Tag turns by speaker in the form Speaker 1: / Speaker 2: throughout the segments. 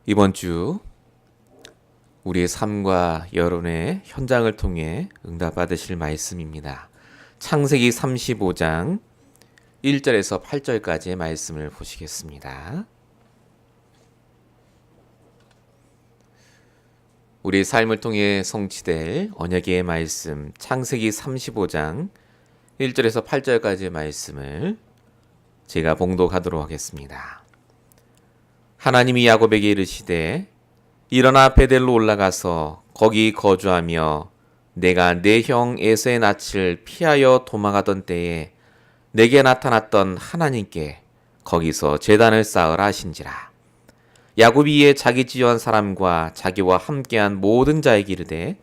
Speaker 1: 이번 주 우리의 삶과 여론의 현장을 통해 응답받으실 말씀입니다. 창세기 35장 1절에서 8절까지의 말씀을 보시겠습니다. 우리의 삶을 통해 성취될 언약의 말씀, 창세기 35장 1절에서 8절까지의 말씀을 제가 봉독하도록 하겠습니다. 하나님이 야곱에게 이르시되 일어나 베델로 올라가서 거기 거주하며 내가 내 형 에서의 낯을 피하여 도망하던 때에 내게 나타났던 하나님께 거기서 제단을 쌓으라 하신지라. 야곱이 이에 자기 지어한 사람과 자기와 함께한 모든 자에게 이르되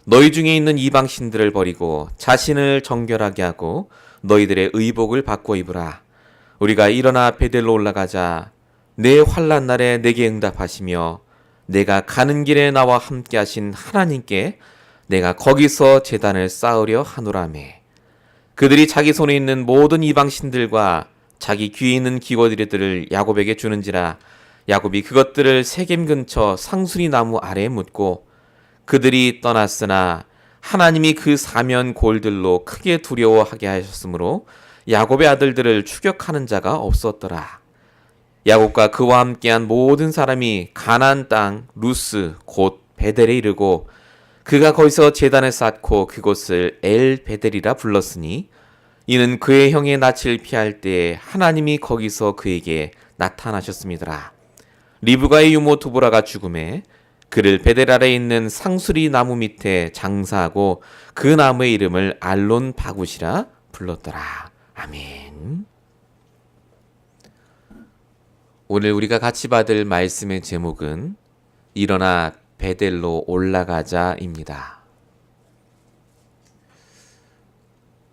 Speaker 1: 너희 중에 있는 이방신들을 버리고 자신을 정결하게 하고 너희들의 의복을 바꿔 입으라. 우리가 일어나 베델로 올라가자. 내 환난 날에 내게 응답하시며 내가 가는 길에 나와 함께 하신 하나님께 내가 거기서 제단을 쌓으려 하노라매. 그들이 자기 손에 있는 모든 이방신들과 자기 귀에 있는 기거들을 야곱에게 주는지라. 야곱이 그것들을 세겜 근처 상수리 나무 아래에 묻고 그들이 떠났으나 하나님이 그 사면 골들로 크게 두려워하게 하셨으므로 야곱의 아들들을 추격하는 자가 없었더라. 야곱과 그와 함께한 모든 사람이 가나안 땅 루스 곧 베델에 이르고 그가 거기서 제단을 쌓고 그곳을 엘 베델이라 불렀으니 이는 그의 형의 낯을 피할 때에 하나님이 거기서 그에게 나타나셨음이더라. 리브가의 유모 두보라가 죽음에 그를 베델 아래에 있는 상수리 나무 밑에 장사하고 그 나무의 이름을 알론 바굿이라 불렀더라. 아멘. 오늘 우리가 같이 받을 말씀의 제목은 일어나 베델로 올라가자입니다.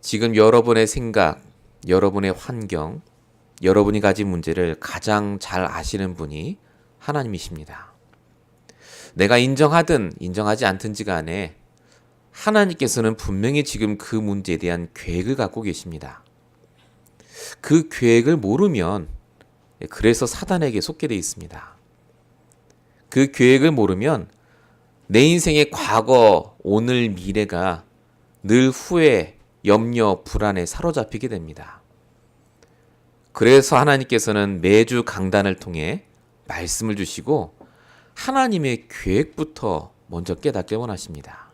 Speaker 1: 지금 여러분의 생각, 여러분의 환경, 여러분이 가진 문제를 가장 잘 아시는 분이 하나님이십니다. 내가 인정하든 인정하지 않든지 간에 하나님께서는 분명히 지금 그 문제에 대한 계획을 갖고 계십니다. 그 계획을 모르면 그래서 사단에게 속게 돼 있습니다. 그 계획을 모르면 내 인생의 과거, 오늘, 미래가 늘 후회, 염려, 불안에 사로잡히게 됩니다. 그래서 하나님께서는 매주 강단을 통해 말씀을 주시고 하나님의 계획부터 먼저 깨닫게 원하십니다.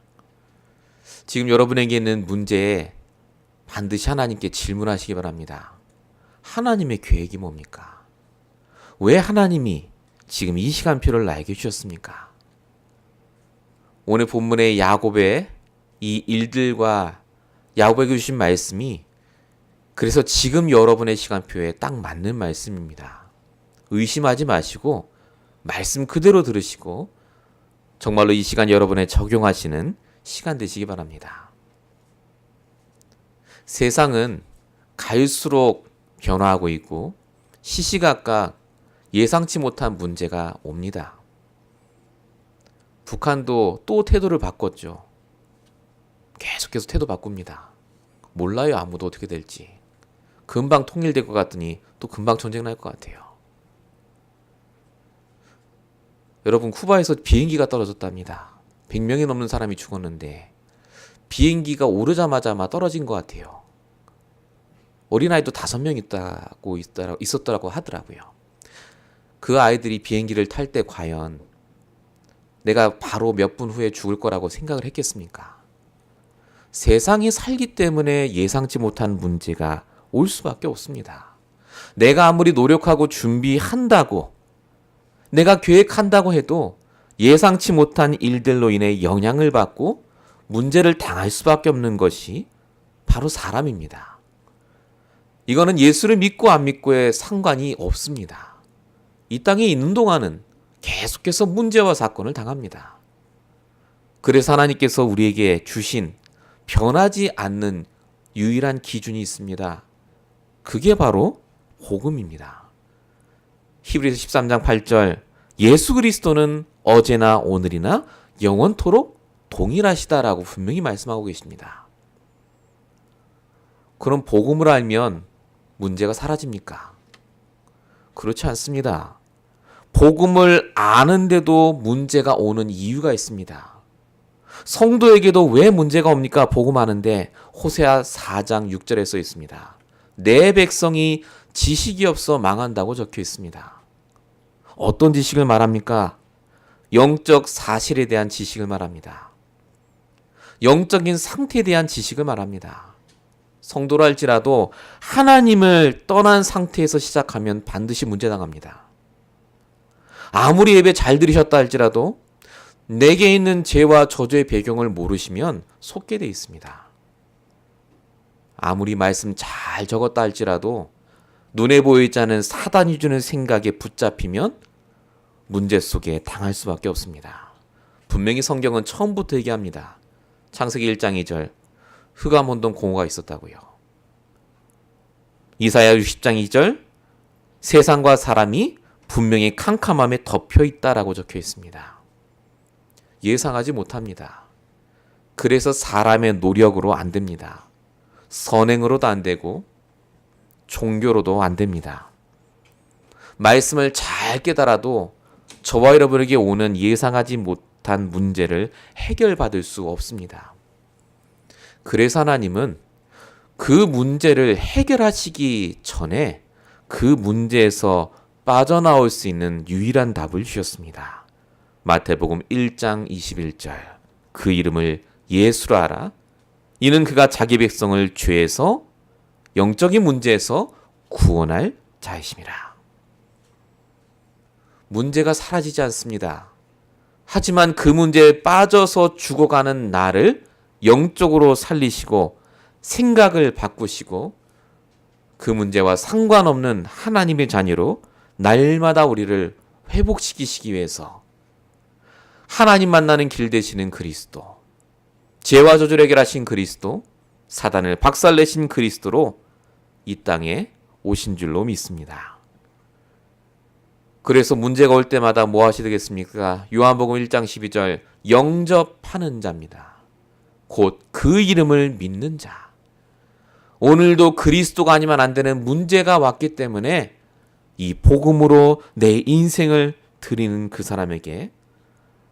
Speaker 1: 지금 여러분에게 있는 문제에 반드시 하나님께 질문하시기 바랍니다. 하나님의 계획이 뭡니까? 왜 하나님이 지금 이 시간표를 나에게 주셨습니까? 오늘 본문의 야곱의 이 일들과 야곱에게 주신 말씀이 그래서 지금 여러분의 시간표에 딱 맞는 말씀입니다. 의심하지 마시고 말씀 그대로 들으시고 정말로 이 시간 여러분의 적용하시는 시간 되시기 바랍니다. 세상은 갈수록 변화하고 있고 시시각각 예상치 못한 문제가 옵니다. 북한도 또 태도를 바꿨죠. 계속해서 태도 바꿉니다. 몰라요, 아무도 어떻게 될지. 금방 통일될 것 같더니 또 금방 전쟁 날 것 같아요. 여러분, 쿠바에서 비행기가 떨어졌답니다. 100명이 넘는 사람이 죽었는데 비행기가 오르자마자 떨어진 것 같아요. 어린아이도 5명 있었더라고 하더라고요. 그 아이들이 비행기를 탈 때 과연 내가 바로 몇 분 후에 죽을 거라고 생각을 했겠습니까? 세상에 살기 때문에 예상치 못한 문제가 올 수밖에 없습니다. 내가 아무리 노력하고 준비한다고, 내가 계획한다고 해도 예상치 못한 일들로 인해 영향을 받고 문제를 당할 수밖에 없는 것이 바로 사람입니다. 이거는 예수를 믿고 안 믿고에 상관이 없습니다. 이 땅에 있는 동안은 계속해서 문제와 사건을 당합니다. 그래서 하나님께서 우리에게 주신 변하지 않는 유일한 기준이 있습니다. 그게 바로 복음입니다. 히브리서 13장 8절 예수 그리스도는 어제나 오늘이나 영원토록 동일하시다라고 분명히 말씀하고 계십니다. 그럼 복음을 알면 문제가 사라집니까? 그렇지 않습니다. 복음을 아는데도 문제가 오는 이유가 있습니다. 성도에게도 왜 문제가 옵니까? 복음 아는데 호세아 4장 6절에 써 있습니다. 내 백성이 지식이 없어 망한다고 적혀 있습니다. 어떤 지식을 말합니까? 영적 사실에 대한 지식을 말합니다. 영적인 상태에 대한 지식을 말합니다. 성도라 할지라도 하나님을 떠난 상태에서 시작하면 반드시 문제 당합니다. 아무리 예배 잘 들으셨다 할지라도 내게 있는 죄와 저주의 배경을 모르시면 속게 돼 있습니다. 아무리 말씀 잘 적었다 할지라도 눈에 보이지 않는 사단이 주는 생각에 붙잡히면 문제 속에 당할 수밖에 없습니다. 분명히 성경은 처음부터 얘기합니다. 창세기 1장 2절 흑암혼돈 공허가 있었다고요. 이사야 60장 2절 세상과 사람이 분명히 캄캄함에 덮여 있다라고 적혀 있습니다. 예상하지 못합니다. 그래서 사람의 노력으로 안 됩니다. 선행으로도 안 되고 종교로도 안 됩니다. 말씀을 잘 깨달아도 저와 여러분에게 오는 예상하지 못한 문제를 해결받을 수 없습니다. 그래서 하나님은 그 문제를 해결하시기 전에 그 문제에서 빠져나올 수 있는 유일한 답을 주셨습니다. 마태복음 1장 21절 그 이름을 예수라 하라. 이는 그가 자기 백성을 죄에서 영적인 문제에서 구원할 자이심이라. 문제가 사라지지 않습니다. 하지만 그 문제에 빠져서 죽어가는 나를 영적으로 살리시고 생각을 바꾸시고 그 문제와 상관없는 하나님의 자녀로 날마다 우리를 회복시키시기 위해서 하나님 만나는 길 되시는 그리스도, 죄와 저주를 해결하신 그리스도, 사단을 박살내신 그리스도로 이 땅에 오신 줄로 믿습니다. 그래서 문제가 올 때마다 뭐 하셔야 되겠습니까? 요한복음 1장 12절 영접하는 자입니다. 곧 그 이름을 믿는 자. 오늘도 그리스도가 아니면 안 되는 문제가 왔기 때문에 이 복음으로 내 인생을 드리는 그 사람에게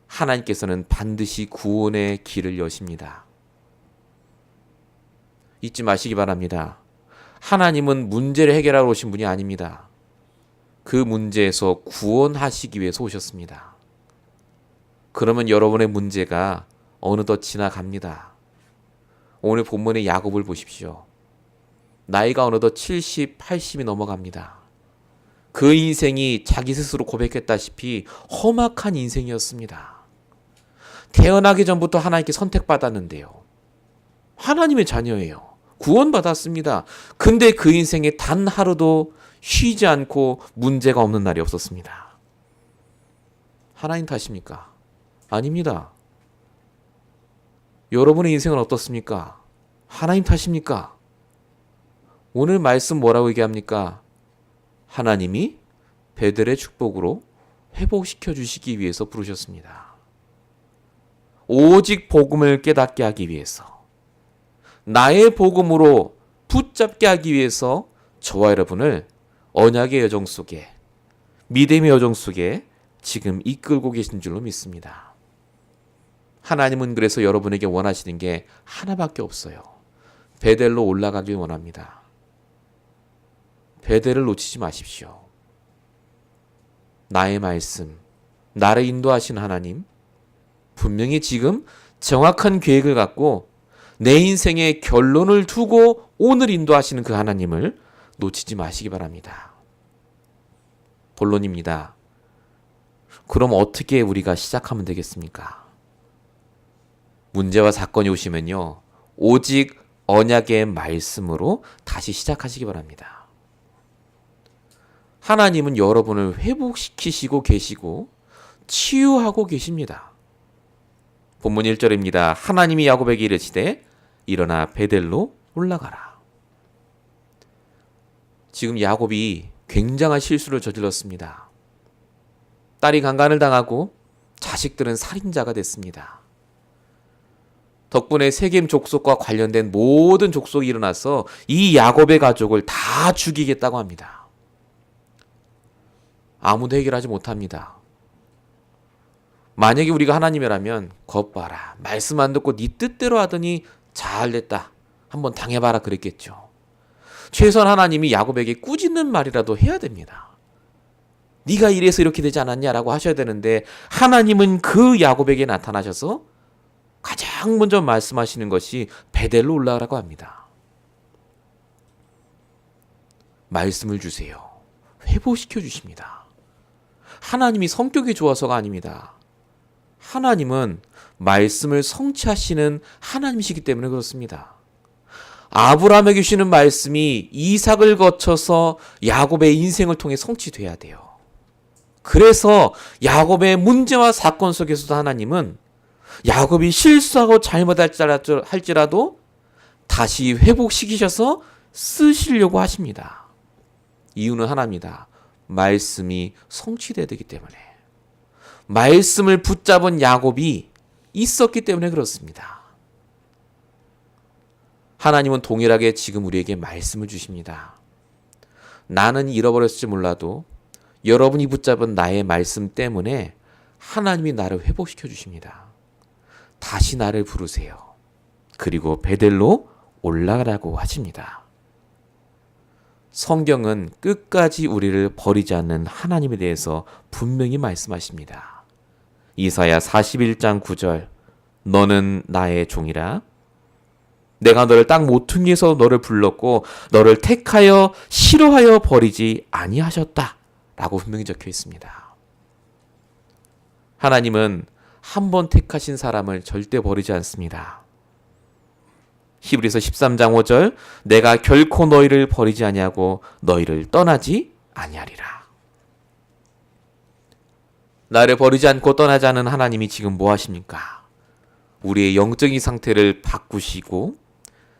Speaker 1: 하나님께서는 반드시 구원의 길을 여십니다. 잊지 마시기 바랍니다. 하나님은 문제를 해결하러 오신 분이 아닙니다. 그 문제에서 구원하시기 위해서 오셨습니다. 그러면 여러분의 문제가 어느덧 지나갑니다. 오늘 본문의 야곱을 보십시오. 나이가 어느덧 70, 80이 넘어갑니다. 그 인생이 자기 스스로 고백했다시피 험악한 인생이었습니다. 태어나기 전부터 하나님께 선택받았는데요. 하나님의 자녀예요. 구원받았습니다. 근데 그 인생에 단 하루도 쉬지 않고 문제가 없는 날이 없었습니다. 하나님 탓입니까? 아닙니다. 여러분의 인생은 어떻습니까? 하나님 탓입니까? 오늘 말씀 뭐라고 얘기합니까? 하나님이 베델의 축복으로 회복시켜 주시기 위해서 부르셨습니다. 오직 복음을 깨닫게 하기 위해서, 나의 복음으로 붙잡게 하기 위해서 저와 여러분을 언약의 여정 속에, 믿음의 여정 속에 지금 이끌고 계신 줄로 믿습니다. 하나님은 그래서 여러분에게 원하시는 게 하나밖에 없어요. 베델로 올라가길 원합니다. 베델을 놓치지 마십시오. 나의 말씀, 나를 인도하신 하나님, 분명히 지금 정확한 계획을 갖고 내 인생의 결론을 두고 오늘 인도하시는 그 하나님을 놓치지 마시기 바랍니다. 본론입니다. 그럼 어떻게 우리가 시작하면 되겠습니까? 문제와 사건이 오시면요, 오직 언약의 말씀으로 다시 시작하시기 바랍니다. 하나님은 여러분을 회복시키시고 계시고 치유하고 계십니다. 본문 1절입니다. 하나님이 야곱에게 이르시되 일어나 베델로 올라가라. 지금 야곱이 굉장한 실수를 저질렀습니다. 딸이 강간을 당하고 자식들은 살인자가 됐습니다. 덕분에 세겜 족속과 관련된 모든 족속이 일어나서 이 야곱의 가족을 다 죽이겠다고 합니다. 아무도 해결하지 못합니다. 만약에 우리가 하나님이라면 것 봐라. 말씀 안 듣고 네 뜻대로 하더니 잘됐다. 한번 당해봐라 그랬겠죠. 최소한 하나님이 야곱에게 꾸짖는 말이라도 해야 됩니다. 네가 이래서 이렇게 되지 않았냐라고 하셔야 되는데 하나님은 그 야곱에게 나타나셔서 가장 먼저 말씀하시는 것이 베델로 올라가라고 합니다. 말씀을 주세요. 회복시켜 주십니다. 하나님이 성격이 좋아서가 아닙니다. 하나님은 말씀을 성취하시는 하나님이시기 때문에 그렇습니다. 아브라함에게 주시는 말씀이 이삭을 거쳐서 야곱의 인생을 통해 성취돼야 돼요. 그래서 야곱의 문제와 사건 속에서도 하나님은 야곱이 실수하고 잘못할지라도 다시 회복시키셔서 쓰시려고 하십니다. 이유는 하나입니다. 말씀이 성취되어야 되기 때문에. 말씀을 붙잡은 야곱이 있었기 때문에 그렇습니다. 하나님은 동일하게 지금 우리에게 말씀을 주십니다. 나는 잃어버렸을지 몰라도 여러분이 붙잡은 나의 말씀 때문에 하나님이 나를 회복시켜 주십니다. 다시 나를 부르세요. 그리고 베델로 올라가라고 하십니다. 성경은 끝까지 우리를 버리지 않는 하나님에 대해서 분명히 말씀하십니다. 이사야 41장 9절 너는 나의 종이라 내가 너를 땅 모퉁이에서 너를 불렀고 너를 택하여 싫어하여 버리지 아니하셨다 라고 분명히 적혀 있습니다. 하나님은 한 번 택하신 사람을 절대 버리지 않습니다. 히브리서 13장 5절 내가 결코 너희를 버리지 아니하고 너희를 떠나지 아니하리라. 나를 버리지 않고 떠나지 않은 하나님이 지금 뭐 하십니까? 우리의 영적인 상태를 바꾸시고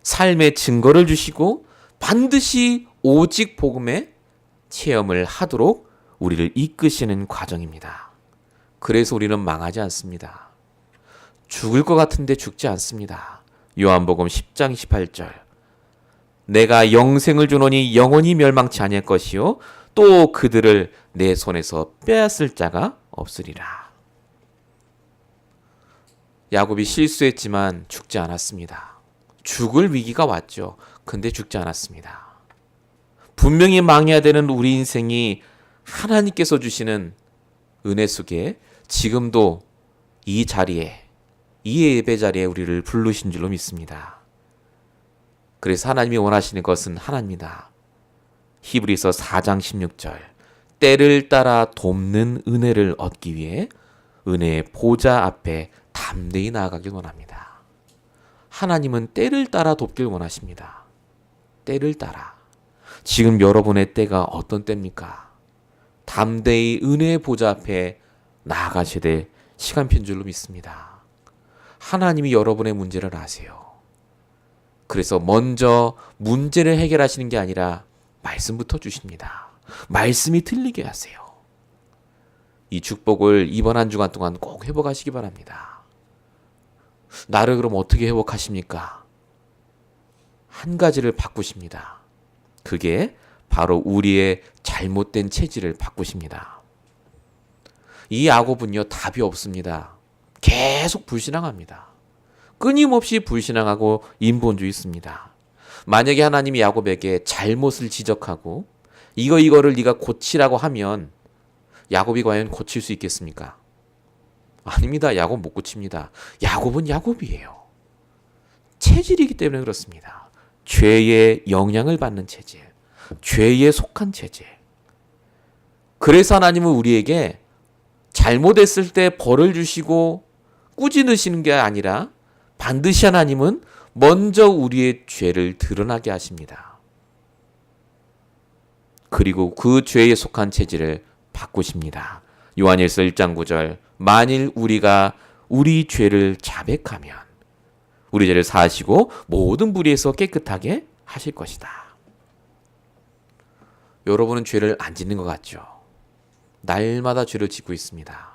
Speaker 1: 삶의 증거를 주시고 반드시 오직 복음의 체험을 하도록 우리를 이끄시는 과정입니다. 그래서 우리는 망하지 않습니다. 죽을 것 같은데 죽지 않습니다. 요한복음 10장 18절 내가 영생을 주노니 영원히 멸망치 아니할 것이요 또 그들을 내 손에서 빼앗을 자가 없으리라. 야곱이 실수했지만 죽지 않았습니다. 죽을 위기가 왔죠. 근데 죽지 않았습니다. 분명히 망해야 되는 우리 인생이 하나님께서 주시는 은혜 속에 지금도 이 자리에 이 예배 자리에 우리를 부르신 줄로 믿습니다. 그래서 하나님이 원하시는 것은 하나입니다. 히브리서 4장 16절 때를 따라 돕는 은혜를 얻기 위해 은혜의 보좌 앞에 담대히 나아가길 원합니다. 하나님은 때를 따라 돕길 원하십니다. 때를 따라. 지금 여러분의 때가 어떤 때입니까? 담대히 은혜의 보좌 앞에 나아가셔야 될 시간표인 줄로 믿습니다. 하나님이 여러분의 문제를 아세요. 그래서 먼저 문제를 해결하시는 게 아니라 말씀부터 주십니다. 말씀이 들리게 하세요. 이 축복을 이번 한 주간 동안 꼭 회복하시기 바랍니다. 나를 그럼 어떻게 회복하십니까? 한 가지를 바꾸십니다. 그게 바로 우리의 잘못된 체질을 바꾸십니다. 이 야곱은요 답이 없습니다. 계속 불신앙합니다. 끊임없이 불신앙하고 인본주의 있습니다. 만약에 하나님이 야곱에게 잘못을 지적하고 이거를 네가 고치라고 하면 야곱이 과연 고칠 수 있겠습니까? 아닙니다. 야곱 못 고칩니다. 야곱은 야곱이에요. 체질이기 때문에 그렇습니다. 죄의 영향을 받는 체질, 죄에 속한 체질. 그래서 하나님은 우리에게 잘못했을 때 벌을 주시고 꾸짖으시는 게 아니라 반드시 하나님은 먼저 우리의 죄를 드러나게 하십니다. 그리고 그 죄에 속한 체질을 바꾸십니다. 요한일서 1장 9절 만일 우리가 우리 죄를 자백하면 우리 죄를 사하시고 모든 불의에서 깨끗하게 하실 것이다. 여러분은 죄를 안 짓는 것 같죠? 날마다 죄를 짓고 있습니다.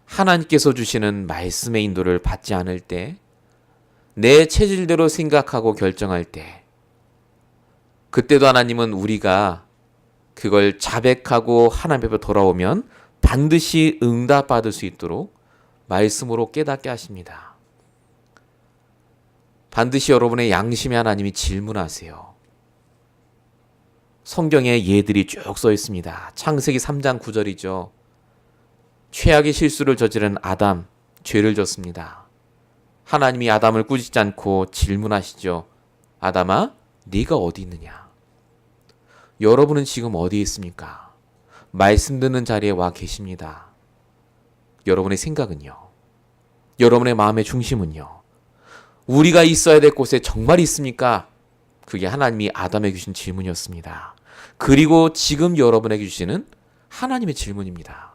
Speaker 1: 하나님께서 주시는 말씀의 인도를 받지 않을 때, 내 체질대로 생각하고 결정할 때, 그때도 하나님은 우리가 그걸 자백하고 하나님 앞에 돌아오면 반드시 응답받을 수 있도록 말씀으로 깨닫게 하십니다. 반드시 여러분의 양심의 하나님이 질문하세요. 성경에 예들이 쭉 써 있습니다. 창세기 3장 9절이죠. 최악의 실수를 저지른 아담, 죄를 졌습니다. 하나님이 아담을 꾸짖지 않고 질문하시죠. 아담아, 네가 어디 있느냐? 여러분은 지금 어디에 있습니까? 말씀 듣는 자리에 와 계십니다. 여러분의 생각은요? 여러분의 마음의 중심은요? 우리가 있어야 될 곳에 정말 있습니까? 그게 하나님이 아담에게 주신 질문이었습니다. 그리고 지금 여러분에게 주시는 하나님의 질문입니다.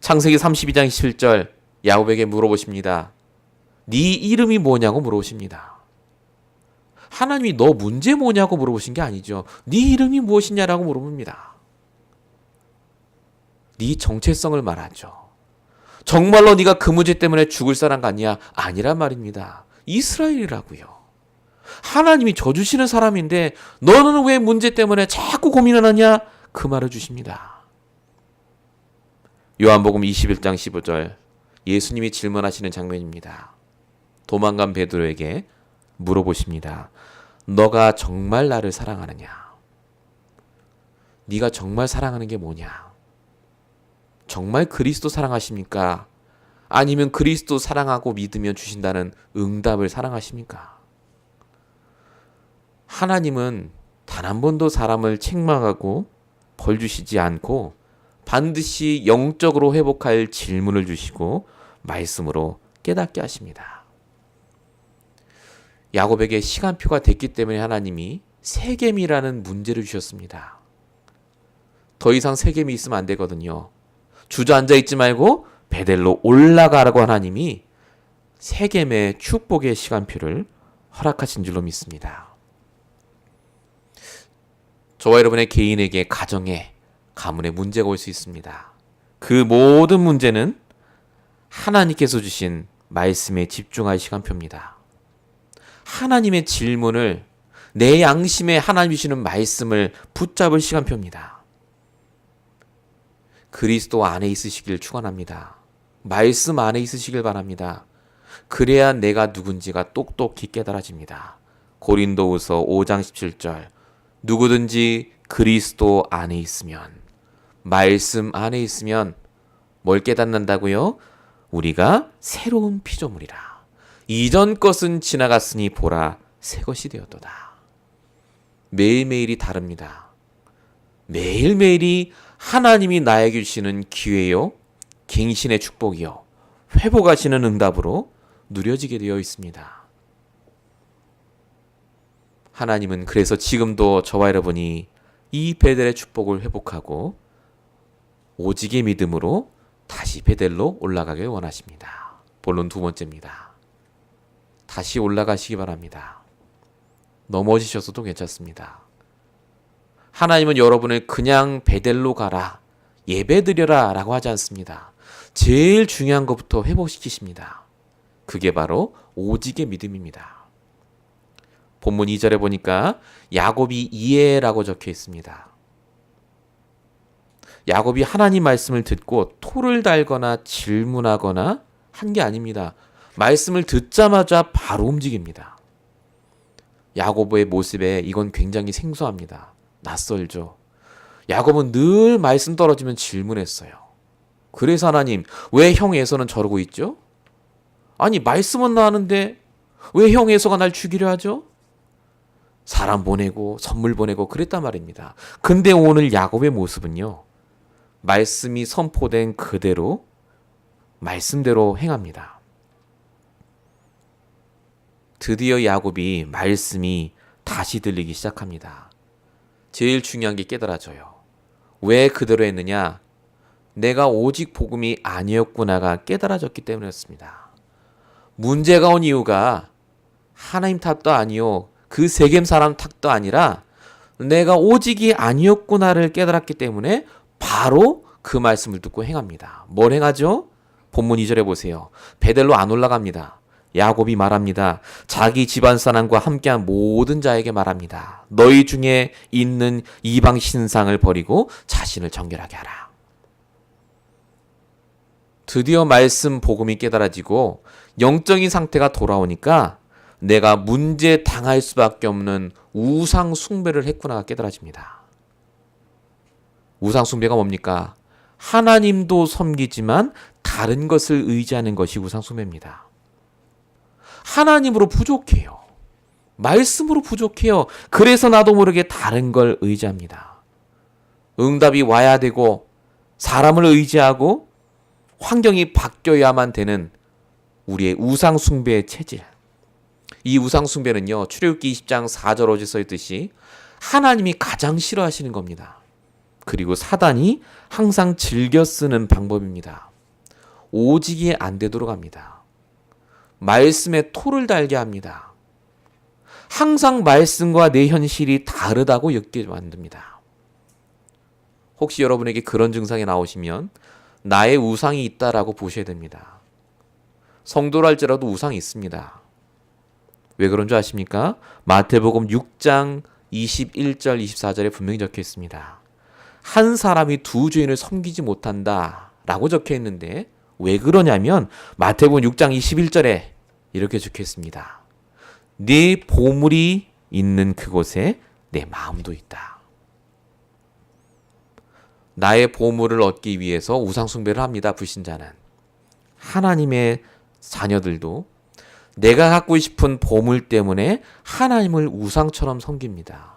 Speaker 1: 창세기 32장 17절 야곱에게 물어보십니다. 네 이름이 뭐냐고 물어보십니다. 하나님이 너 문제 뭐냐고 물어보신 게 아니죠. 네 이름이 무엇이냐라고 물어봅니다. 네 정체성을 말하죠. 정말로 네가 그 문제 때문에 죽을 사람 같냐? 아니란 말입니다. 이스라엘이라고요. 하나님이 져주시는 사람인데 너는 왜 문제 때문에 자꾸 고민을 하냐? 그 말을 주십니다. 요한복음 21장 15절 예수님이 질문하시는 장면입니다. 도망간 베드로에게 물어보십니다. 너가 정말 나를 사랑하느냐? 네가 정말 사랑하는 게 뭐냐? 정말 그리스도 사랑하십니까? 아니면 그리스도 사랑하고 믿으면 주신다는 응답을 사랑하십니까? 하나님은 단 한 번도 사람을 책망하고 벌 주시지 않고 반드시 영적으로 회복할 질문을 주시고 말씀으로 깨닫게 하십니다. 야곱에게 시간표가 됐기 때문에 하나님이 세겜이라는 문제를 주셨습니다. 더 이상 세겜이 있으면 안 되거든요. 주저앉아 있지 말고 베델로 올라가라고 하나님이 세겜의 축복의 시간표를 허락하신 줄로 믿습니다. 저와 여러분의 개인에게 가정에 가문에 문제가 올 수 있습니다. 그 모든 문제는 하나님께서 주신 말씀에 집중할 시간표입니다. 하나님의 질문을 내 양심에 하나님이 주시는 말씀을 붙잡을 시간표입니다. 그리스도 안에 있으시길 축원합니다. 말씀 안에 있으시길 바랍니다. 그래야 내가 누군지가 똑똑히 깨달아집니다. 고린도후서 5장 17절 누구든지 그리스도 안에 있으면 말씀 안에 있으면 뭘 깨닫는다고요? 우리가 새로운 피조물이라. 이전 것은 지나갔으니 보라 새 것이 되었도다. 매일매일이 다릅니다. 매일매일이 하나님이 나에게 주시는 기회요, 갱신의 축복이요, 회복하시는 응답으로 누려지게 되어 있습니다. 하나님은 그래서 지금도 저와 여러분이 이 베델의 축복을 회복하고 오직의 믿음으로 다시 베델로 올라가길 원하십니다. 본론 두 번째입니다. 다시 올라가시기 바랍니다. 넘어지셔서도 괜찮습니다. 하나님은 여러분을 그냥 베델로 가라, 예배드려라 라고 하지 않습니다. 제일 중요한 것부터 회복시키십니다. 그게 바로 오직의 믿음입니다. 본문 2절에 보니까 야곱이 이해라고 적혀 있습니다. 야곱이 하나님 말씀을 듣고 토를 달거나 질문하거나 한 게 아닙니다. 말씀을 듣자마자 바로 움직입니다. 야곱의 모습에 이건 굉장히 생소합니다. 낯설죠. 야곱은 늘 말씀 떨어지면 질문했어요. 그래서 하나님, 왜 형 에서는 저러고 있죠? 아니, 말씀은 나왔는데 왜 형 에서가 날 죽이려 하죠? 사람 보내고 선물 보내고 그랬단 말입니다. 근데 오늘 야곱의 모습은요, 말씀이 선포된 그대로 말씀대로 행합니다. 드디어 야곱이 말씀이 다시 들리기 시작합니다. 제일 중요한 게 깨달아져요. 왜 그대로 했느냐? 내가 오직 복음이 아니었구나가 깨달아졌기 때문이었습니다. 문제가 온 이유가 하나님 탓도 아니요, 그 세겜 사람 탓도 아니라 내가 오직이 아니었구나를 깨달았기 때문에 바로 그 말씀을 듣고 행합니다. 뭘 행하죠? 본문 2절에 보세요. 베델로 안 올라갑니다. 야곱이 말합니다. 자기 집안 사람과 함께한 모든 자에게 말합니다. 너희 중에 있는 이방 신상을 버리고 자신을 정결하게 하라. 드디어 말씀 복음이 깨달아지고 영적인 상태가 돌아오니까 내가 문제 당할 수밖에 없는 우상 숭배를 했구나가 깨달아집니다. 우상 숭배가 뭡니까? 하나님도 섬기지만 다른 것을 의지하는 것이 우상 숭배입니다. 하나님으로 부족해요. 말씀으로 부족해요. 그래서 나도 모르게 다른 걸 의지합니다. 응답이 와야 되고 사람을 의지하고 환경이 바뀌어야만 되는 우리의 우상 숭배의 체질. 이 우상 숭배는요, 출애굽기 20장 4절 5절 써 있듯이 하나님이 가장 싫어하시는 겁니다. 그리고 사단이 항상 즐겨 쓰는 방법입니다. 오직이 안 되도록 합니다. 말씀에 토를 달게 합니다. 항상 말씀과 내 현실이 다르다고 느끼게 만듭니다. 혹시 여러분에게 그런 증상이 나오시면 나의 우상이 있다라고 보셔야 됩니다. 성도랄지라도 우상이 있습니다. 왜 그런 줄 아십니까? 마태복음 6장 21절 24절에 분명히 적혀 있습니다. 한 사람이 두 주인을 섬기지 못한다 라고 적혀 있는데 왜 그러냐면 마태복음 6장 21절에 이렇게 적혀 있습니다. 네 보물이 있는 그곳에 내 마음도 있다. 나의 보물을 얻기 위해서 우상 숭배를 합니다. 불신자는. 하나님의 자녀들도 내가 갖고 싶은 보물 때문에 하나님을 우상처럼 섬깁니다.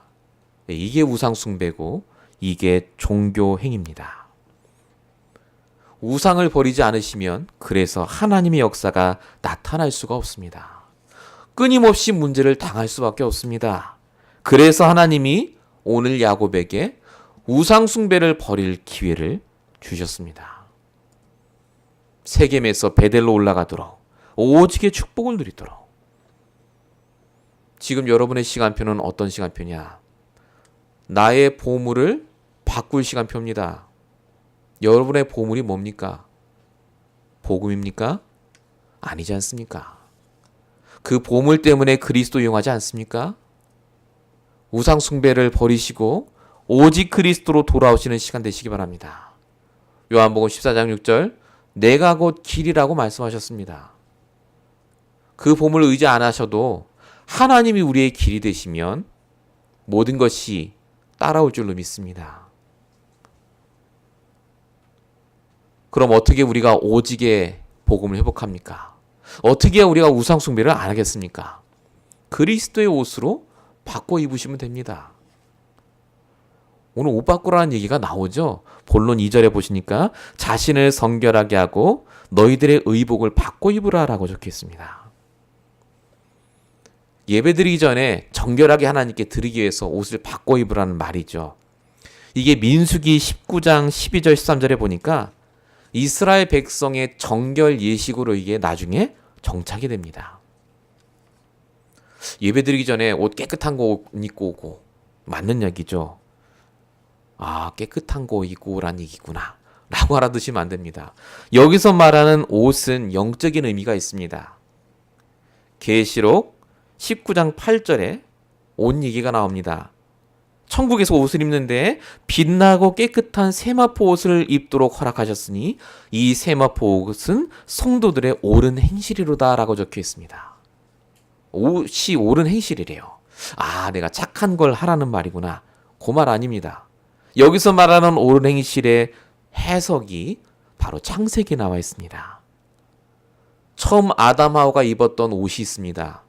Speaker 1: 이게 우상 숭배고 이게 종교 행위입니다. 우상을 버리지 않으시면 그래서 하나님의 역사가 나타날 수가 없습니다. 끊임없이 문제를 당할 수밖에 없습니다. 그래서 하나님이 오늘 야곱에게 우상 숭배를 버릴 기회를 주셨습니다. 세겜에서 베델로 올라가도록 오직의 축복을 누리도록. 지금 여러분의 시간표는 어떤 시간표냐? 나의 보물을 바꿀 시간표입니다. 여러분의 보물이 뭡니까? 복음입니까? 아니지 않습니까? 그 보물 때문에 그리스도 이용하지 않습니까? 우상 숭배를 버리시고 오직 그리스도로 돌아오시는 시간 되시기 바랍니다. 요한복음 14장 6절 내가 곧 길이라고 말씀하셨습니다. 그 보물을 의지 안 하셔도 하나님이 우리의 길이 되시면 모든 것이 따라올 줄로 믿습니다. 그럼 어떻게 우리가 오직의 복음을 회복합니까? 어떻게 우리가 우상 숭배를 안 하겠습니까? 그리스도의 옷으로 바꿔 입으시면 됩니다. 오늘 옷 바꾸라는 얘기가 나오죠. 본론 2절에 보시니까 자신을 성결하게 하고 너희들의 의복을 바꿔 입으라라고 적혀 있습니다. 예배드리기 전에 정결하게 하나님께 드리기 위해서 옷을 바꿔 입으라는 말이죠. 이게 민수기 19장 12절 13절에 보니까 이스라엘 백성의 정결 예식으로 이게 나중에 정착이 됩니다. 예배드리기 전에 옷 깨끗한 거 입고 오고 맞는 얘기죠. 아, 깨끗한 거 입고 오란 얘기구나 라고 알아두시면 안 됩니다. 여기서 말하는 옷은 영적인 의미가 있습니다. 계시록 19장 8절에 옷 얘기가 나옵니다. 천국에서 옷을 입는데 빛나고 깨끗한 세마포 옷을 입도록 허락하셨으니 이 세마포 옷은 성도들의 옳은 행실이로다 라고 적혀 있습니다. 옷이 옳은 행실이래요. 아, 내가 착한 걸 하라는 말이구나. 그 말 아닙니다. 여기서 말하는 옳은 행실의 해석이 바로 창세기에 나와 있습니다. 처음 아담 하와가 입었던 옷이 있습니다.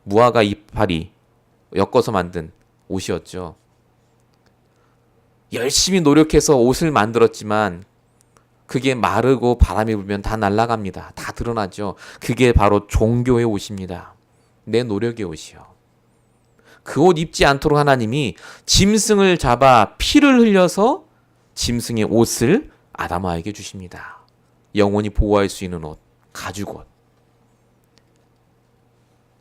Speaker 1: 무화과 이파리 엮어서 만든 옷이었죠. 열심히 노력해서 옷을 만들었지만 그게 마르고 바람이 불면 다 날아갑니다. 다 드러나죠. 그게 바로 종교의 옷입니다. 내 노력의 옷이요. 그 옷 입지 않도록 하나님이 짐승을 잡아 피를 흘려서 짐승의 옷을 아담아에게 주십니다. 영원히 보호할 수 있는 옷, 가죽옷.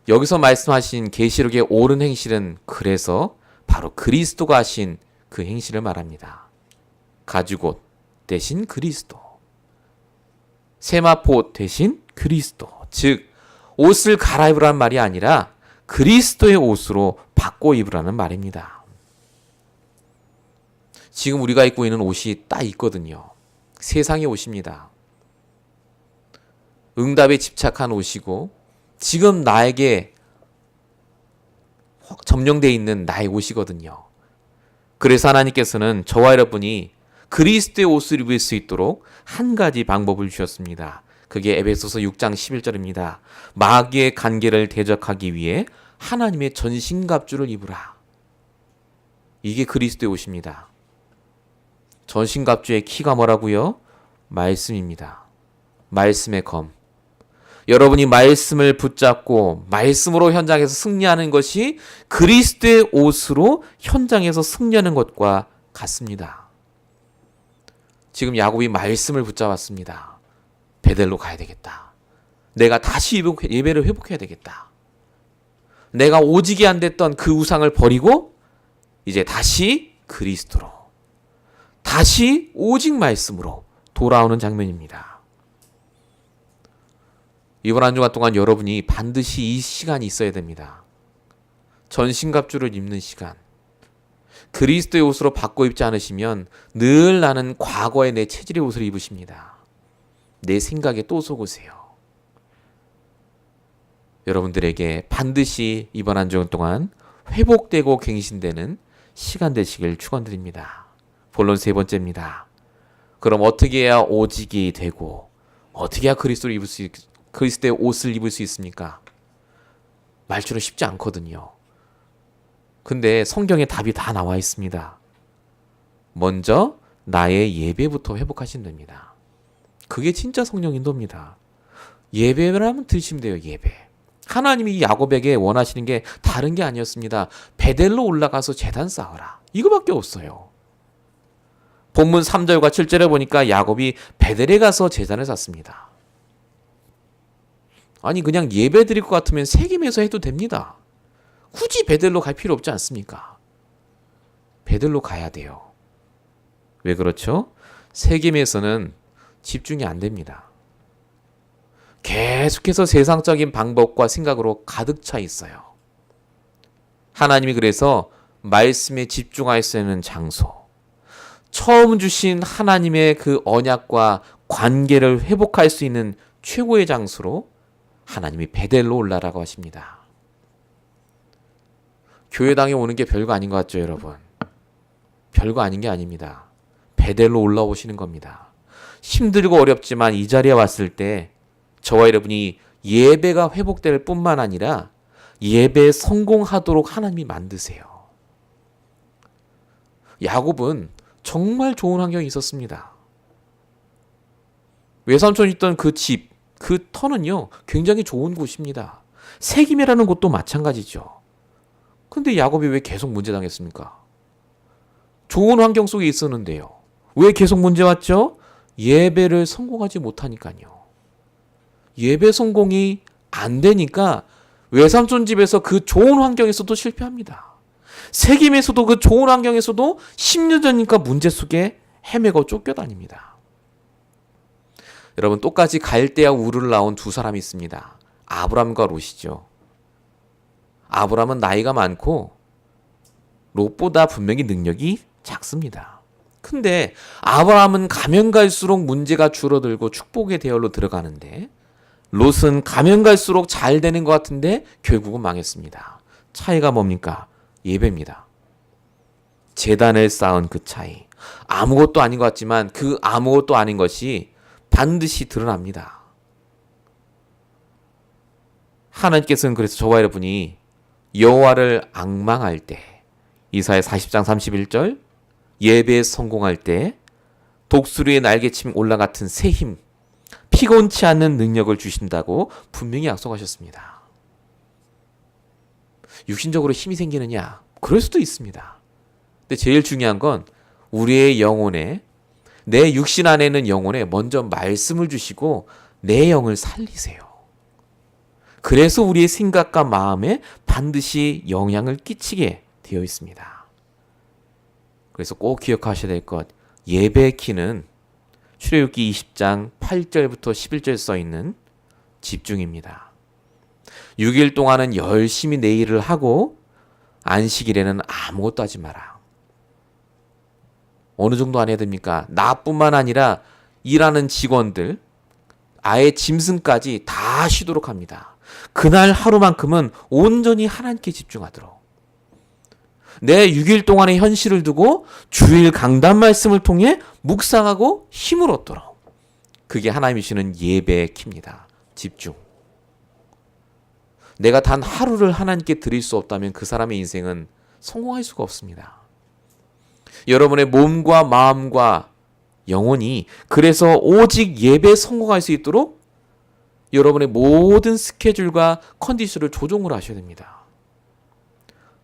Speaker 1: 여기서 말씀하신 계시록의 옳은 행실은 그래서 바로 그리스도가 하신 그 행실을 말합니다. 가죽옷 대신 그리스도, 세마포 대신 그리스도, 즉 옷을 갈아입으라는 말이 아니라 그리스도의 옷으로 바꿔 입으라는 말입니다. 지금 우리가 입고 있는 옷이 딱 있거든요. 세상의 옷입니다. 응답에 집착한 옷이고 지금 나에게 점령되어 있는 나의 옷이거든요. 그래서 하나님께서는 저와 여러분이 그리스도의 옷을 입을 수 있도록 한 가지 방법을 주셨습니다. 그게 에베소서 6장 11절입니다. 마귀의 간계를 대적하기 위해 하나님의 전신갑주를 입으라. 이게 그리스도의 옷입니다. 전신갑주의 키가 뭐라고요? 말씀입니다. 말씀의 검. 여러분이 말씀을 붙잡고 말씀으로 현장에서 승리하는 것이 그리스도의 옷으로 현장에서 승리하는 것과 같습니다. 지금 야곱이 말씀을 붙잡았습니다. 베델로 가야 되겠다. 내가 다시 예배를 회복해야 되겠다. 내가 오직이 안 됐던 그 우상을 버리고 이제 다시 그리스도로, 다시 오직 말씀으로 돌아오는 장면입니다. 이번 한 주간 동안 여러분이 반드시 이 시간이 있어야 됩니다. 전신갑주를 입는 시간. 그리스도의 옷으로 바꿔 입지 않으시면 늘 나는 과거의 내 체질의 옷을 입으십니다. 내 생각에 또 속으세요. 여러분들에게 반드시 이번 한 주간 동안 회복되고 갱신되는 시간 되시길 축원드립니다. 본론 세 번째입니다. 그럼 어떻게 해야 오직이 되고 어떻게 해야 그리스도의 옷을 입을 수 있습니까? 말처럼 쉽지 않거든요. 근데 성경에 답이 다 나와 있습니다. 먼저 나의 예배부터 회복하신답니다. 그게 진짜 성령 인도입니다. 예배라면 드시면 돼요. 예배. 하나님이 야곱에게 원하시는 게 다른 게 아니었습니다. 베델로 올라가서 제단 쌓으라. 이거밖에 없어요. 본문 3절과 7절에 보니까 야곱이 베델에 가서 제단을 쌓습니다. 아니 그냥 예배 드릴 것 같으면 세겜에서 해도 됩니다. 굳이 베델로 갈 필요 없지 않습니까? 베델로 가야 돼요. 왜 그렇죠? 세겜에서는 집중이 안 됩니다. 계속해서 세상적인 방법과 생각으로 가득 차 있어요. 하나님이 그래서 말씀에 집중할 수 있는 장소, 처음 주신 하나님의 그 언약과 관계를 회복할 수 있는 최고의 장소로 하나님이 베델로 올라라고 하십니다. 교회당에 오는 게 별거 아닌 것 같죠, 여러분? 별거 아닌 게 아닙니다. 베델로 올라오시는 겁니다. 힘들고 어렵지만 이 자리에 왔을 때 저와 여러분이 예배가 회복될 뿐만 아니라 예배에 성공하도록 하나님이 만드세요. 야곱은 정말 좋은 환경이 있었습니다. 외삼촌이 있던 그 집, 그 터는요 굉장히 좋은 곳입니다. 세김이라는 곳도 마찬가지죠. 근데 야곱이 왜 계속 문제당했습니까? 좋은 환경 속에 있었는데요. 왜 계속 문제 왔죠? 예배를 성공하지 못하니까요. 예배 성공이 안 되니까 외삼촌 집에서 그 좋은 환경에서도 실패합니다. 세김에서도 그 좋은 환경에서도 10년 전이니까 문제 속에 헤매고 쫓겨다닙니다. 여러분 똑같이 갈대아 우르를 나온 두 사람이 있습니다. 아브람과 롯이죠. 아브람은 나이가 많고 롯보다 분명히 능력이 작습니다. 근데 아브람은 가면 갈수록 문제가 줄어들고 축복의 대열로 들어가는데 롯은 가면 갈수록 잘 되는 것 같은데 결국은 망했습니다. 차이가 뭡니까? 예배입니다. 제단을 쌓은 그 차이. 아무것도 아닌 것 같지만 그 아무것도 아닌 것이 반드시 드러납니다. 하나님께서는 그래서 저와 여러분이 여호와를 앙망할 때 이사야 40장 31절 예배에 성공할 때 독수리의 날개침 올라같은 새 힘 피곤치 않는 능력을 주신다고 분명히 약속하셨습니다. 육신적으로 힘이 생기느냐? 그럴 수도 있습니다. 근데 제일 중요한 건 우리의 영혼에 내 육신 안에 있는 영혼에 먼저 말씀을 주시고 내 영을 살리세요. 그래서 우리의 생각과 마음에 반드시 영향을 끼치게 되어 있습니다. 그래서 꼭 기억하셔야 될 것, 예배의 키는 출애굽기 20장 8절부터 11절 써 있는 집중입니다. 6일 동안은 열심히 내 일을 하고 안식일에는 아무것도 하지 마라. 어느 정도 안 해야 됩니까? 나뿐만 아니라 일하는 직원들, 아예 짐승까지 다 쉬도록 합니다. 그날 하루만큼은 온전히 하나님께 집중하도록. 내 6일 동안의 현실을 두고 주일 강단 말씀을 통해 묵상하고 힘을 얻도록. 그게 하나님이 주시는 예배의 키입니다. 집중. 내가 단 하루를 하나님께 드릴 수 없다면 그 사람의 인생은 성공할 수가 없습니다. 여러분의 몸과 마음과 영혼이 그래서 오직 예배에 성공할 수 있도록 여러분의 모든 스케줄과 컨디션을 조정을 하셔야 됩니다.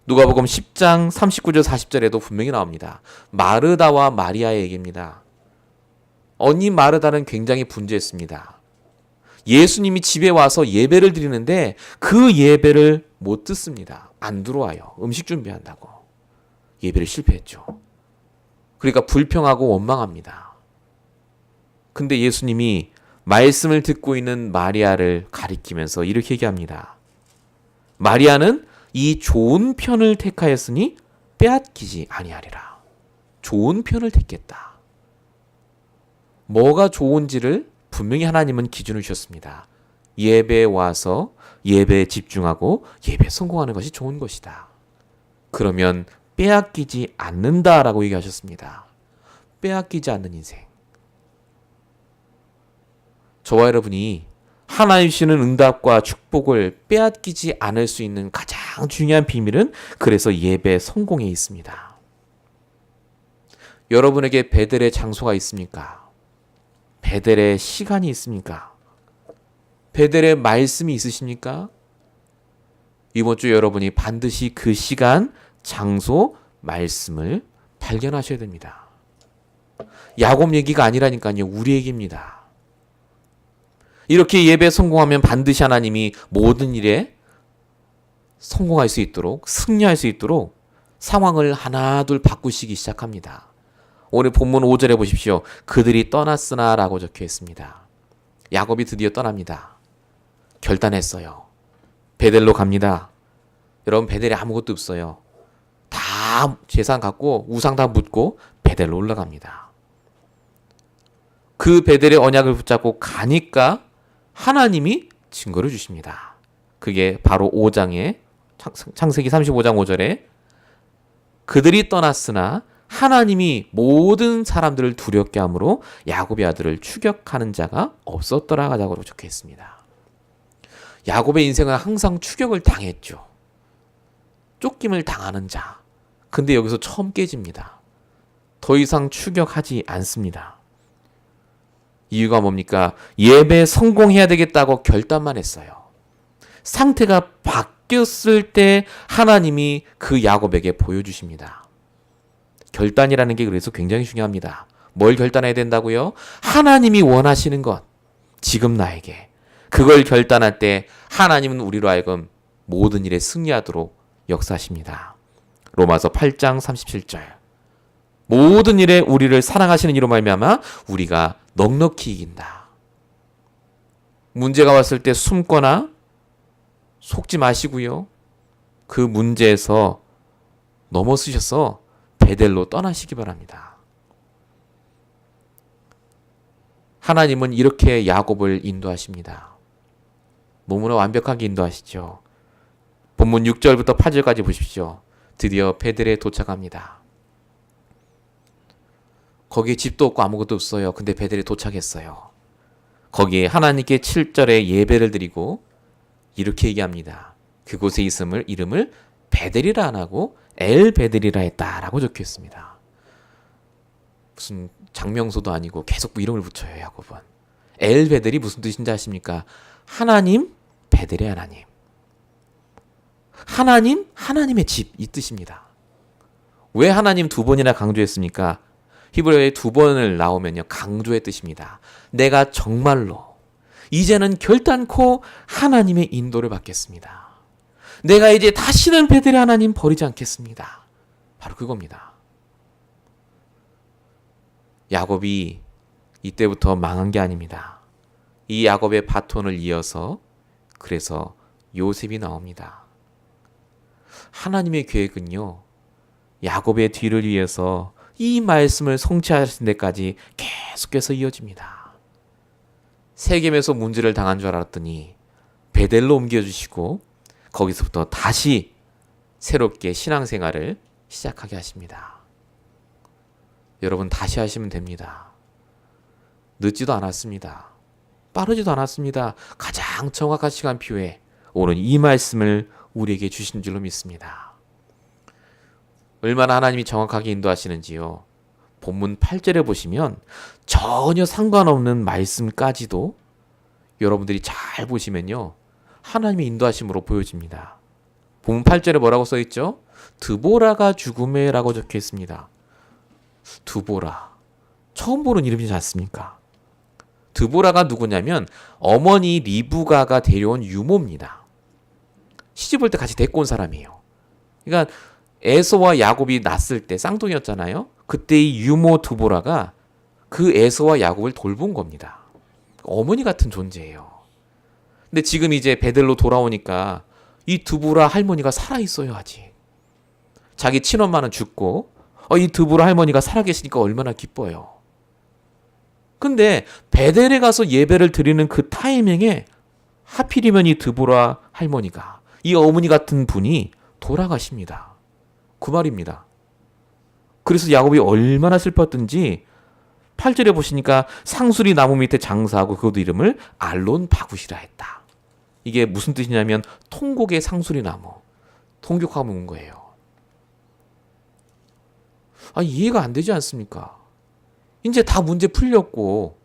Speaker 1: 누가복음 10장 39절 40절에도 분명히 나옵니다. 마르다와 마리아의 얘기입니다. 언니 마르다는 굉장히 분주했습니다. 예수님이 집에 와서 예배를 드리는데 그 예배를 못 듣습니다. 안 들어와요. 음식 준비한다고. 예배를 실패했죠. 그러니까 불평하고 원망합니다. 근데 예수님이 말씀을 듣고 있는 마리아를 가리키면서 이렇게 얘기합니다. 마리아는 이 좋은 편을 택하였으니 빼앗기지 아니하리라. 좋은 편을 택했다. 뭐가 좋은지를 분명히 하나님은 기준을 주셨습니다. 예배에 와서 예배에 집중하고 예배에 성공하는 것이 좋은 것이다. 그러면 빼앗기지 않는다라고 얘기하셨습니다. 빼앗기지 않는 인생. 저와 여러분이 하나님 주시는 응답과 축복을 빼앗기지 않을 수 있는 가장 중요한 비밀은 그래서 예배 성공에 있습니다. 여러분에게 베델의 장소가 있습니까? 베델의 시간이 있습니까? 베델의 말씀이 있으십니까? 이번 주 여러분이 반드시 그 시간, 장소, 말씀을 발견하셔야 됩니다. 야곱 얘기가 아니라니까요. 우리 얘기입니다. 이렇게 예배 성공하면 반드시 하나님이 모든 일에 성공할 수 있도록, 승리할 수 있도록 상황을 하나둘 바꾸시기 시작합니다. 오늘 본문 5절에 보십시오. 그들이 떠났으나 라고 적혀 있습니다. 야곱이 드디어 떠납니다. 결단했어요. 베델로 갑니다. 여러분 베델에 아무것도 없어요. 다 재산 갖고 우상 다 묻고 베델로 올라갑니다. 그 베델의 언약을 붙잡고 가니까 하나님이 증거를 주십니다. 그게 바로 5장에 창세기 35장 5절에 그들이 떠났으나 하나님이 모든 사람들을 두렵게 함으로 야곱의 아들을 추격하는 자가 없었더라라고 적혀 있습니다. 야곱의 인생은 항상 추격을 당했죠. 쫓김을 당하는 자. 근데 여기서 처음 깨집니다. 더 이상 추격하지 않습니다. 이유가 뭡니까? 예배에 성공해야 되겠다고 결단만 했어요. 상태가 바뀌었을 때 하나님이 그 야곱에게 보여주십니다. 결단이라는 게 그래서 굉장히 중요합니다. 뭘 결단해야 된다고요? 하나님이 원하시는 것, 지금 나에게. 그걸 결단할 때 하나님은 우리로 하여금 모든 일에 승리하도록 역사하십니다. 로마서 8장 37절. 모든 일에 우리를 사랑하시는 이로 말미암아 우리가 넉넉히 이긴다. 문제가 왔을 때 숨거나 속지 마시고요. 그 문제에서 넘어서셔서 베델로 떠나시기 바랍니다. 하나님은 이렇게 야곱을 인도하십니다. 너무나 완벽하게 인도하시죠. 본문 6절부터 8절까지 보십시오. 드디어 베델에 도착합니다. 거기에 집도 없고 아무것도 없어요. 근데 베델에 도착했어요. 거기에 하나님께 7절에 예배를 드리고 이렇게 얘기합니다. 그곳에 있음을 이름을 베델이라 안 하고 엘 베델이라 했다라고 적혀 있습니다. 무슨 장명소도 아니고 계속 이름을 붙여요. 야곱은. 엘 베델이 무슨 뜻인지 아십니까? 하나님, 베델의 하나님. 하나님, 하나님의 집 이 뜻입니다. 왜 하나님 두 번이나 강조했습니까? 히브리어에 두 번을 나오면요. 강조의 뜻입니다. 내가 정말로 이제는 결단코 하나님의 인도를 받겠습니다. 내가 이제 다시는 베델의 하나님 버리지 않겠습니다. 바로 그겁니다. 야곱이 이때부터 망한 게 아닙니다. 이 야곱의 바톤을 이어서 그래서 요셉이 나옵니다. 하나님의 계획은요, 야곱의 뒤를 위해서 이 말씀을 성취하신 데까지 계속해서 이어집니다. 세겜에서 문제를 당한 줄 알았더니 베델로 옮겨주시고 거기서부터 다시 새롭게 신앙생활을 시작하게 하십니다. 여러분, 다시 하시면 됩니다. 늦지도 않았습니다. 빠르지도 않았습니다. 가장 정확한 시간표에 오늘 이 말씀을 우리에게 주신 줄로 믿습니다. 얼마나 하나님이 정확하게 인도하시는지요. 본문 8절에 보시면 전혀 상관없는 말씀까지도 여러분들이 잘 보시면요, 하나님의 인도하심으로 보여집니다. 본문 8절에 뭐라고 써있죠? 드보라가 죽음에 라고 적혀 있습니다. 드보라, 처음 보는 이름이지 않습니까? 드보라가 누구냐면 어머니 리브가가 데려온 유모입니다. 시집올 때 같이 데리고 온 사람이에요. 그러니까 에서와 야곱이 낳았을 때 쌍둥이였잖아요. 그때 이 유모 드보라가 그 에서와 야곱을 돌본 겁니다. 어머니 같은 존재예요. 근데 지금 이제 베델로 돌아오니까 이 드보라 할머니가 살아있어요, 아직. 자기 친엄마는 죽고 이 드보라 할머니가 살아계시니까 얼마나 기뻐요. 근데 베델에 가서 예배를 드리는 그 타이밍에 하필이면 이 드보라 할머니가, 이 어머니 같은 분이 돌아가십니다. 그 말입니다. 그래서 야곱이 얼마나 슬펐던지 8절에 보시니까 상수리 나무 밑에 장사하고 그것도 이름을 알론 바굿이라 했다. 이게 무슨 뜻이냐면 통곡의 상수리 나무, 통곡하고 온 거예요. 이해가 안 되지 않습니까? 이제 다 문제 풀렸고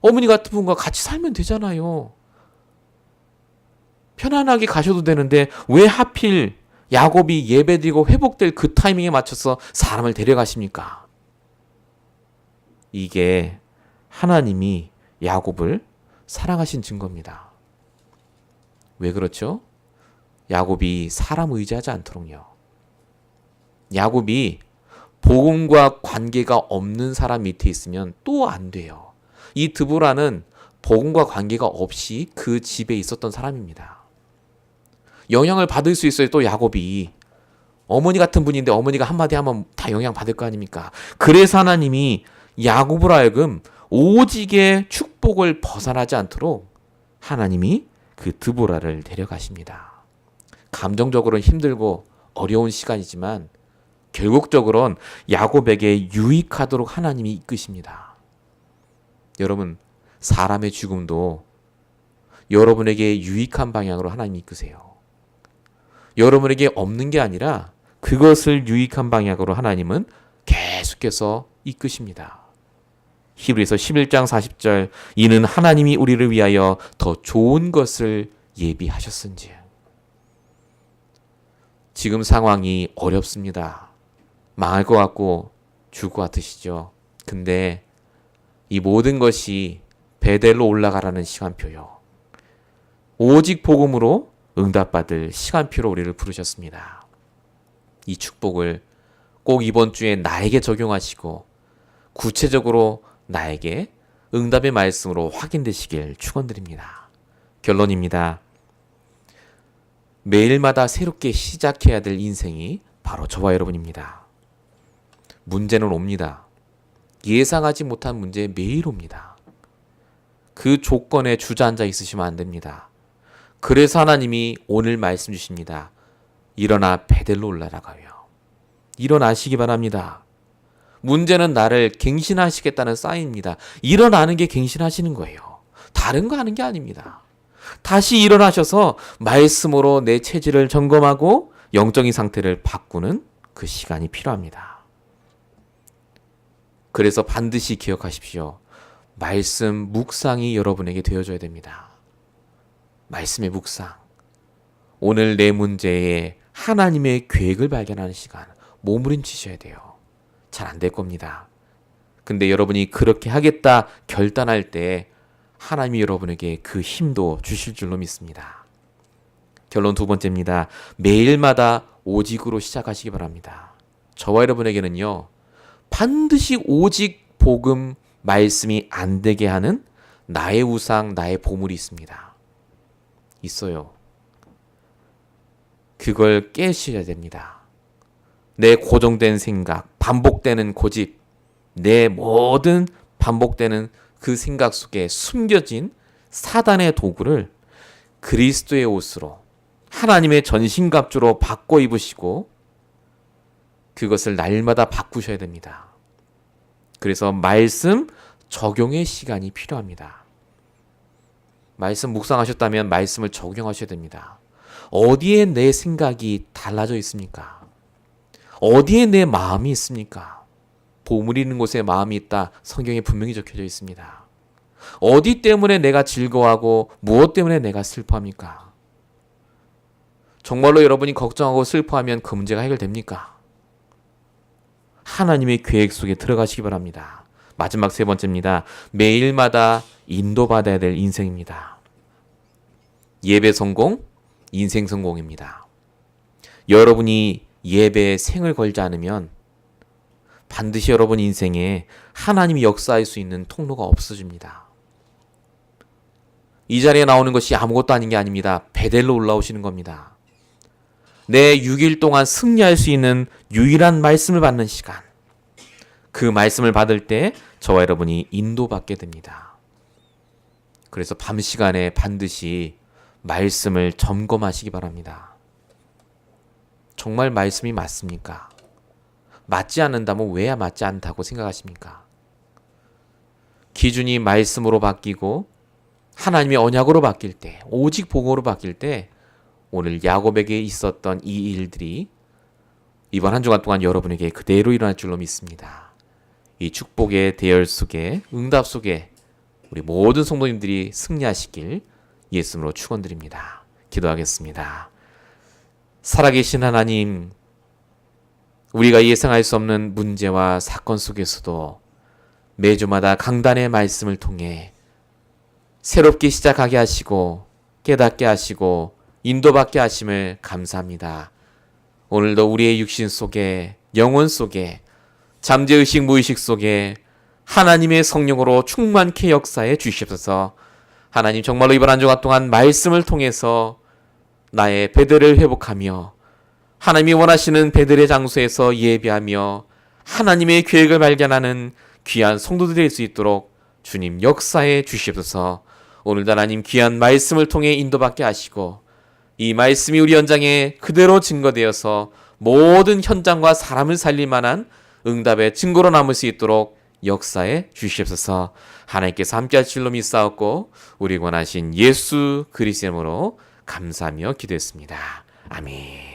Speaker 1: 어머니 같은 분과 같이 살면 되잖아요. 편안하게 가셔도 되는데 왜 하필 야곱이 예배드리고 회복될 그 타이밍에 맞춰서 사람을 데려가십니까? 이게 하나님이 야곱을 사랑하신 증거입니다. 왜 그렇죠? 야곱이 사람 의지하지 않도록요. 야곱이 복음과 관계가 없는 사람 밑에 있으면 또 안 돼요. 이 드보라는 복음과 관계가 없이 그 집에 있었던 사람입니다. 영향을 받을 수 있어요. 또 야곱이 어머니 같은 분인데 어머니가 한마디 하면 다 영향 받을 거 아닙니까? 그래서 하나님이 야곱을 하여금 오직의 축복을 벗어나지 않도록 하나님이 그 드보라를 데려가십니다. 감정적으로는 힘들고 어려운 시간이지만 결국적으로는 야곱에게 유익하도록 하나님이 이끄십니다. 여러분, 사람의 죽음도 여러분에게 유익한 방향으로 하나님이 이끄세요. 여러분에게 없는 게 아니라 그것을 유익한 방향으로 하나님은 계속해서 이끄십니다. 히브리서 11장 40절, 이는 하나님이 우리를 위하여 더 좋은 것을 예비하셨은지. 지금 상황이 어렵습니다. 망할 것 같고 죽을 것 같으시죠? 근데 이 모든 것이 베델로 올라가라는 시간표요. 오직 복음으로 응답받을 시간표로 우리를 부르셨습니다. 이 축복을 꼭 이번 주에 나에게 적용하시고 구체적으로 나에게 응답의 말씀으로 확인되시길 축원드립니다. 결론입니다. 매일마다 새롭게 시작해야 될 인생이 바로 저와 여러분입니다. 문제는 옵니다. 예상하지 못한 문제 매일 옵니다. 그 조건에 주저앉아 있으시면 안 됩니다. 그래서 하나님이 오늘 말씀 주십니다. 일어나 베델로 올라가요. 일어나시기 바랍니다. 문제는 나를 갱신하시겠다는 사인입니다. 일어나는 게 갱신하시는 거예요. 다른 거 하는 게 아닙니다. 다시 일어나셔서 말씀으로 내 체질을 점검하고 영적인 상태를 바꾸는 그 시간이 필요합니다. 그래서 반드시 기억하십시오. 말씀 묵상이 여러분에게 되어줘야 됩니다. 말씀의 묵상. 오늘 내 문제에 하나님의 계획을 발견하는 시간, 몸부림치셔야 돼요. 잘 안 될 겁니다. 근데 여러분이 그렇게 하겠다 결단할 때 하나님이 여러분에게 그 힘도 주실 줄로 믿습니다. 결론 두 번째입니다. 매일마다 오직으로 시작하시기 바랍니다. 저와 여러분에게는요, 반드시 오직 복음 말씀이 안 되게 하는 나의 우상, 나의 보물이 있습니다. 있어요. 그걸 깨셔야 됩니다. 내 고정된 생각, 반복되는 고집, 내 모든 반복되는 그 생각 속에 숨겨진 사단의 도구를 그리스도의 옷으로 하나님의 전신갑주로 바꿔 입으시고 그것을 날마다 바꾸셔야 됩니다. 그래서 말씀 적용의 시간이 필요합니다. 말씀 묵상하셨다면 말씀을 적용하셔야 됩니다. 어디에 내 생각이 달라져 있습니까? 어디에 내 마음이 있습니까? 보물 있는 곳에 마음이 있다. 성경에 분명히 적혀져 있습니다. 어디 때문에 내가 즐거워하고 무엇 때문에 내가 슬퍼합니까? 정말로 여러분이 걱정하고 슬퍼하면 그 문제가 해결됩니까? 하나님의 계획 속에 들어가시기 바랍니다. 마지막 세 번째입니다. 매일마다 인도받아야 될 인생입니다. 예배 성공, 인생 성공입니다. 여러분이 예배에 생을 걸지 않으면 반드시 여러분 인생에 하나님이 역사할 수 있는 통로가 없어집니다. 이 자리에 나오는 것이 아무것도 아닌 게 아닙니다. 베델로 올라오시는 겁니다. 내 6일 동안 승리할 수 있는 유일한 말씀을 받는 시간. 그 말씀을 받을 때 저와 여러분이 인도받게 됩니다. 그래서 밤 시간에 반드시 말씀을 점검하시기 바랍니다. 정말 말씀이 맞습니까? 맞지 않는다면 왜 맞지 않다고 생각하십니까? 기준이 말씀으로 바뀌고 하나님의 언약으로 바뀔 때, 오직 복음으로 바뀔 때 오늘 야곱에게 있었던 이 일들이 이번 한 주간 동안 여러분에게 그대로 일어날 줄로 믿습니다. 이 축복의 대열 속에, 응답 속에 우리 모든 성도님들이 승리하시길 예수님으로 축원드립니다. 기도하겠습니다. 살아계신 하나님, 우리가 예상할 수 없는 문제와 사건 속에서도 매주마다 강단의 말씀을 통해 새롭게 시작하게 하시고 깨닫게 하시고 인도받게 하심을 감사합니다. 오늘도 우리의 육신 속에, 영혼 속에, 잠재의식 무의식 속에 하나님의 성령으로 충만케 역사해 주시옵소서. 하나님, 정말로 이번 한 주간 동안 말씀을 통해서 나의 베델을 회복하며 하나님이 원하시는 베델의 장소에서 예배하며 하나님의 계획을 발견하는 귀한 성도들이 될 수 있도록 주님 역사해 주시옵소서. 오늘도 하나님 귀한 말씀을 통해 인도받게 하시고 이 말씀이 우리 현장에 그대로 증거되어서 모든 현장과 사람을 살릴 만한 응답의 증거로 남을 수 있도록 역사해 주시옵소서. 하나님께서 함께할 줄로 믿사옵고 우리 원하신 예수 그리스도의 이름으로 감사하며 기도했습니다. 아멘.